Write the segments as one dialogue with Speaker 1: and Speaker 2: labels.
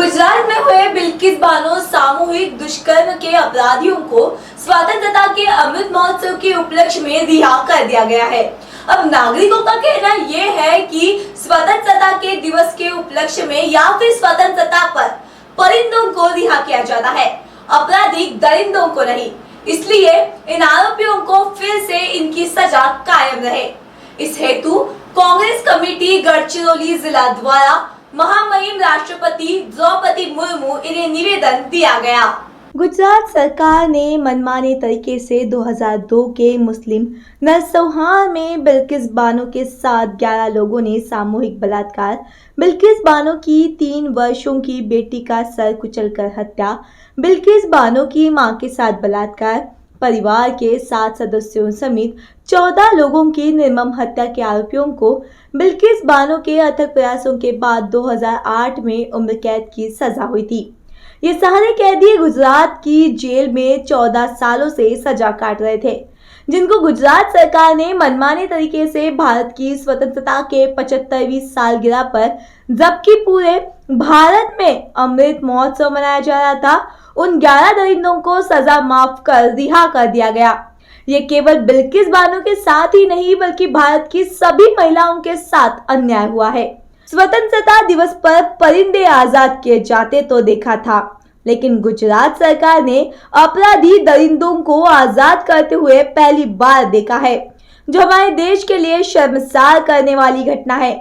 Speaker 1: गुजरात में हुए बिल्किस बानो सामूहिक दुष्कर्म के अपराधियों को स्वतंत्रता के अमृत महोत्सव के उपलक्ष्य में रिहा कर दिया गया है। अब नागरिकों का कहना यह है कि स्वतंत्रता के दिवस के उपलक्ष्य में या फिर स्वतंत्रता पर परिंदों को रिहा किया जाता है, आपराधिक दरिंदों को नहीं। इसलिए इन आरोपियों को फिर से इनकी सजा कायम रहे। इस हेतु कांग्रेस कमेटी गढ़चिरौली जिला द्वारा महामहिम राष्ट्रपति द्रौपदी मुर्मू इन्हें निवेदन दिया गया। गुजरात सरकार ने मनमाने तरीके से 2002 के मुस्लिम नरसंहार में बिल्किस बानो के साथ 11 लोगों ने सामूहिक बलात्कार, बिल्किस बानो की 3 वर्षों की बेटी का सर कुचलकर हत्या, बिल्किस बानो की मां के साथ बलात्कार, परिवार के 7 सदस्यों समेत 14 लोगों की निर्मम हत्या के आरोपियों को बिल्किस बानो के अथक प्रयासों के बाद 2008 में उम्र कैद की सजा हुई थी। ये सारे कैदी गुजरात की जेल में 14 सालों से सजा काट रहे थे, जिनको गुजरात सरकार ने मनमाने तरीके से भारत की स्वतंत्रता के 75वीं सालगिरह पर, जबकि पूरे भारत में अमृत महोत्सव मनाया जा रहा था, उन 11 दरिंदों को सजा माफ कर रिहा कर दिया गया। ये केवल बिल्किस बानो के साथ ही नहीं बल्कि भारत की सभी महिलाओं के साथ अन्याय हुआ है। स्वतंत्रता दिवस पर परिंदे आजाद किए जाते तो देखा था, लेकिन गुजरात सरकार ने अपराधी दरिंदों को आजाद करते हुए पहली बार देखा है, जो हमारे देश के लिए शर्मसार करने वाली घटना है।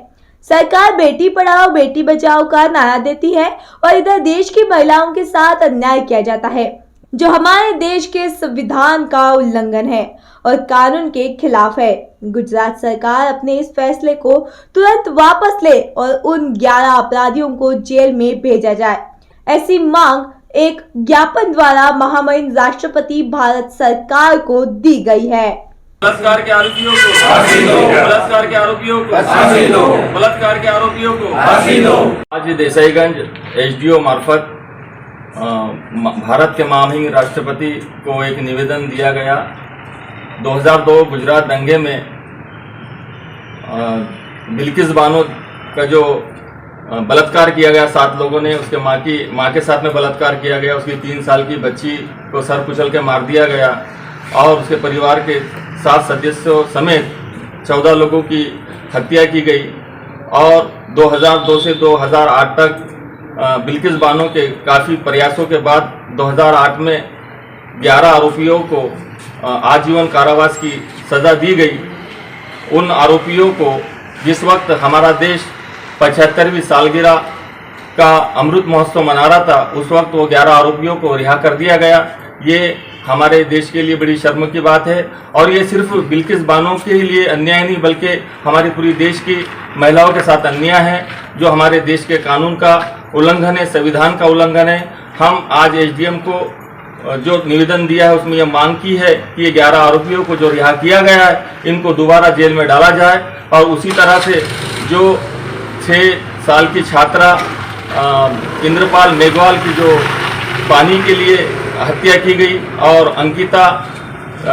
Speaker 1: सरकार बेटी पढ़ाओ बेटी बचाओ का नारा देती है और इधर देश की महिलाओं के साथ अन्याय किया जाता है, जो हमारे देश के संविधान का उल्लंघन है और कानून के खिलाफ है। गुजरात सरकार अपने इस फैसले को तुरंत वापस ले और उन 11 अपराधियों को जेल में भेजा जाए, ऐसी मांग एक ज्ञापन द्वारा महामहिम राष्ट्रपति भारत सरकार को दी गई है।
Speaker 2: बलात्कार के आरोपियों को फांसी दो, बलात्कार के आरोपियों को फांसी दो, बलात्कार के आरोपियों को फांसी दो। आज देसाईगंज एसडीओ मार्फत भारत के महामहिम राष्ट्रपति को एक निवेदन दिया गया। 2002 गुजरात दंगे में बिल्किस बानो का जो बलात्कार किया गया 7 लोगों ने, उसके माँ के साथ में बलात्कार किया गया। उसकी 3 साल की बच्ची को सर कुचल के मार दिया गया और उसके परिवार के 7 सदस्यों समेत 14 लोगों की हत्या की गई। और 2002 से 2008 तक बिल्किस बानो के काफ़ी प्रयासों के बाद 2008 में 11 आरोपियों को आजीवन कारावास की सज़ा दी गई। उन आरोपियों को जिस वक्त हमारा देश 75वीं सालगिरह का अमृत महोत्सव मना रहा था, उस वक्त वो 11 आरोपियों को रिहा कर दिया गया। ये हमारे देश के लिए बड़ी शर्म की बात है और ये सिर्फ बिल्किस बानो के लिए अन्याय नहीं बल्कि हमारी पूरी देश की महिलाओं के साथ अन्याय है, जो हमारे देश के कानून का उल्लंघन है, संविधान का उल्लंघन है। हम आज एसडीएम को जो निवेदन दिया है उसमें यह मांग की है कि ये 11 आरोपियों को जो रिहा किया गया है, इनको दोबारा जेल में डाला जाए। और उसी तरह से जो 6 साल की छात्रा इंद्रपाल मेघवाल की जो पानी के लिए हत्या की गई और अंकिता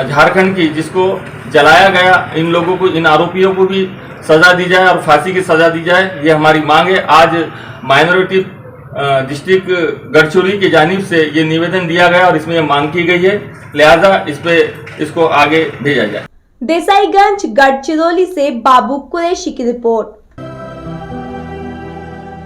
Speaker 2: झारखंड की जिसको जलाया गया, इन लोगों को, इन आरोपियों को भी सजा दी जाए और फांसी की सजा दी जाए, ये हमारी मांग है। आज माइनॉरिटी डिस्ट्रिक्ट गढ़चिरौली की जानिब से ये निवेदन दिया गया और इसमें ये मांग की गई है, लिहाजा इसको आगे भेजा जाए।
Speaker 1: देसाईगंज गढ़चिरौली से बाबू कुरैशी की रिपोर्ट।